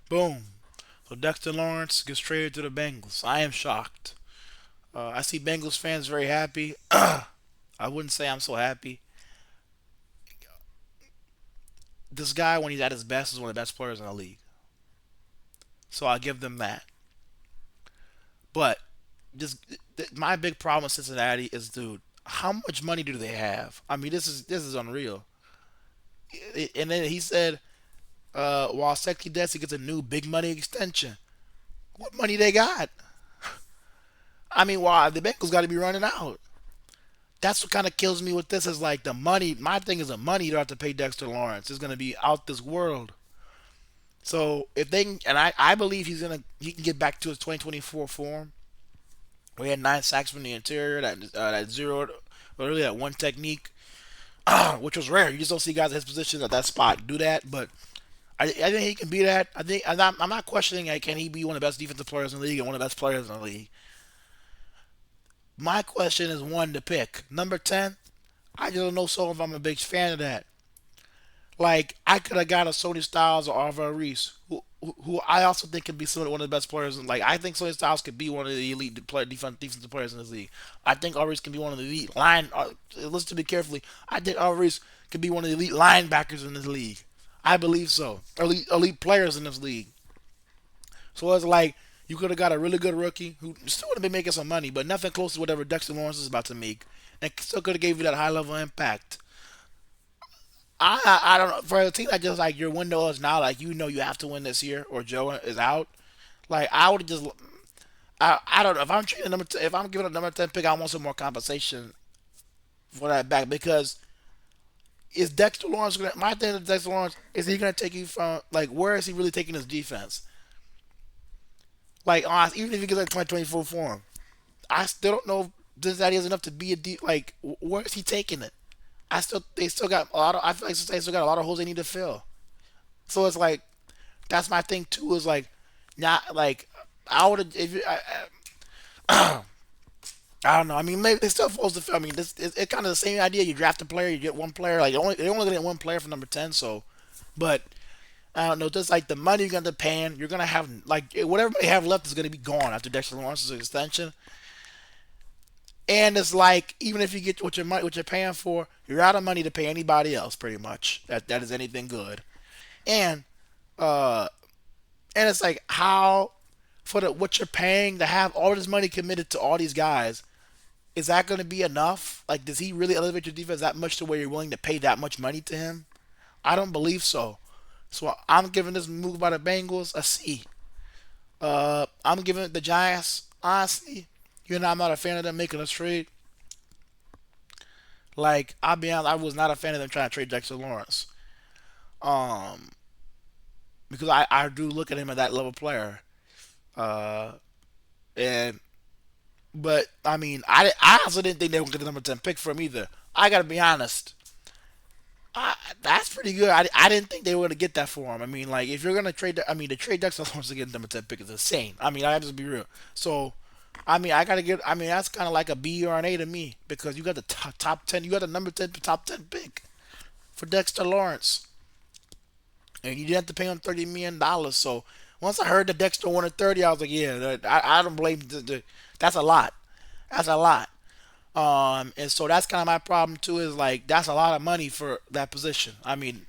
Boom. So Dexter Lawrence gets traded to the Bengals. I am shocked. I see Bengals fans very happy. I wouldn't say I'm so happy. This guy, when he's at his best, is one of the best players in the league. So I give them that. But just my big problem with Cincinnati is, dude, how much money do they have? I mean, this is unreal. And then he said, while Sexy Desi gets a new big money extension. What money they got? I mean, why the Bengals got to be running out? That's what kind of kills me with this is like the money. My thing is the money you don't have to pay Dexter Lawrence is going to be out this world. So if they can, and I believe he can get back to his 2024 form. We had 9 sacks from the interior, that zero, but really that one technique, which was rare. You just don't see guys in his position at that spot do that. But I think he can be that. I'm not questioning, like, can he be one of the best defensive players in the league and one of the best players in the league. My question is one to pick. Number 10, I just don't know so if I'm a big fan of that. Like, I could have got a Sony Styles or Arva Reese, who I also think could be one of the best players. Like, I think Sony Styles could be one of the elite defensive players in this league. I think Arva Reese can be one of the elite line. Listen to me carefully. I think Arva Reese could be one of the elite linebackers in this league. I believe so. Elite players in this league. So it's like you could have got a really good rookie who still would have been making some money, but nothing close to whatever Dexter Lawrence is about to make, and still could have gave you that high level impact. I don't know, for a team that just like your window is now, like, you have to win this year or Joe is out. Like, I would just I don't know if I'm trading if I'm giving a number 10 pick, I want some more compensation for that back because is Dexter Lawrence gonna? My thing is Dexter Lawrence, is he gonna take you from, like, where is he really taking his defense? Like, even if he gets like 2024 form, I still don't know if Cincinnati is enough to be a deep. Like, where is he taking it? They still got a lot of. I feel like they still got a lot of holes they need to fill. So it's like that's my thing too. Is like not like I would if I don't know. I mean, maybe they still supposed to fill. I mean, it's kind of the same idea. You draft a player, you get one player. Like they only get one player for number 10. So, but I don't know. Just like the money you're gonna pay, you're gonna have like whatever they have left is gonna be gone after Dexter Lawrence's extension. And it's like even if you get what you're paying for, you're out of money to pay anybody else pretty much. That is anything good. And uh and it's like how for the what you're paying to have all this money committed to all these guys, is that going to be enough? Like, does he really elevate your defense that much to where you're willing to pay that much money to him? I don't believe so. So I'm giving this move by the Bengals a C. I'm giving it the Giants, honestly. I'm not a fan of them making a trade. Like, I'll be honest, I was not a fan of them trying to trade Dexter Lawrence. Um, because I do look at him as that level player. Uh, and but I mean, I also didn't think they would get the number 10 pick from either. I gotta be honest. That's pretty good. I didn't think they were gonna get that for him. I mean, like, if you're gonna trade, I mean, the trade Dexter Lawrence to get the number 10 pick is insane. I mean, I have to be real. So, I mean, I gotta get. I mean, that's kind of like a B or an A to me because you got the top 10. You got the number 10 top 10 pick for Dexter Lawrence, and you didn't have to pay him $30 million. So once I heard that Dexter wanted 30, I was like, yeah, I don't blame. That's a lot. That's a lot. And so that's kind of my problem too. Is like that's a lot of money for that position. I mean,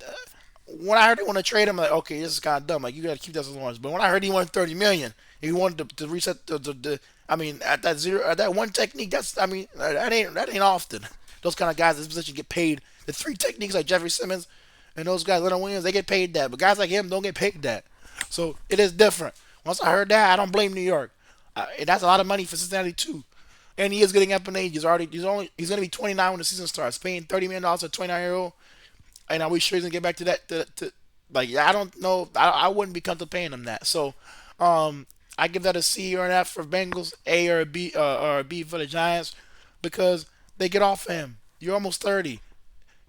when I heard he wanted to trade him, I'm like, okay, this is kind of dumb. Like, you got to keep that as Lawrence. But when I heard he wanted 30 million, he wanted to reset the. I mean, at that one technique, that's, I mean, that ain't often. Those kind of guys in this position get paid. The three techniques like Jeffrey Simmons and those guys, Leonard Williams, they get paid that. But guys like him don't get paid that. So it is different. Once I heard that, I don't blame New York. And that's a lot of money for Cincinnati too. And he is getting up in age. He's going to be 29 when the season starts. Paying $30 million to a 29-year-old, and are we sure he's gonna get back to that? Like, I don't know. I wouldn't be comfortable paying him that. So, I give that a C or an F for Bengals, A or a B, or a B for the Giants, because they get off him. You're almost 30,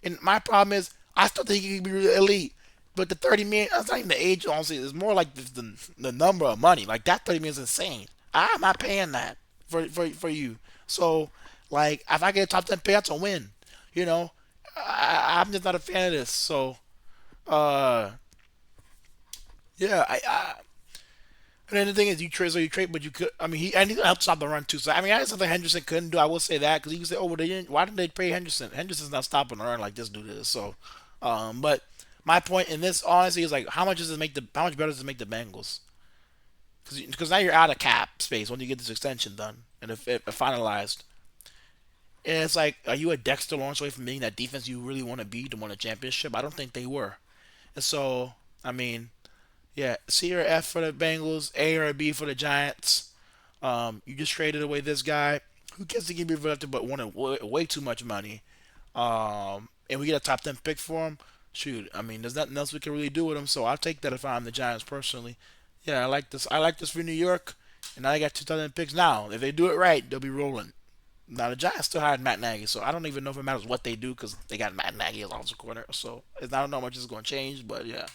and my problem is I still think he can be really elite. But the 30 million, that's not even the age. Honestly, it's more like the number of money. Like, that 30 million is insane. I'm not paying that for you. So, like, if I get a top 10 pay, that's a win. You know, I'm just not a fan of this. So, uh, Yeah, and then the thing is, you trade, but you could. I mean, he helped stop the run too. So I mean, I something Henderson couldn't do. I will say that because you can say, oh, well, they didn't. Why didn't they pay Henderson? Henderson's not stopping the run like this dude is. So, but my point in this honestly is like, how much better does it make the Bengals? Because now you're out of cap space when you get this extension done and if finalized. And it's like, are you a Dexter Lawrence away from being that defense you really want to be to win a championship? I don't think they were. And so, I mean, yeah, C or F for the Bengals, A or a B for the Giants. You just traded away this guy who gets to give you productive but wanted way too much money. And we get a top 10 pick for him. Shoot, I mean, there's nothing else we can really do with him. So I'll take that if I'm the Giants personally. Yeah, I like this. I like this for New York. And now they got 2,000 picks. Now, if they do it right, they'll be rolling. Now the Giants still hired Matt Nagy, so I don't even know if it matters what they do because they got Matt Nagy as offensive coordinator. So I don't know how much is going to change, but yeah.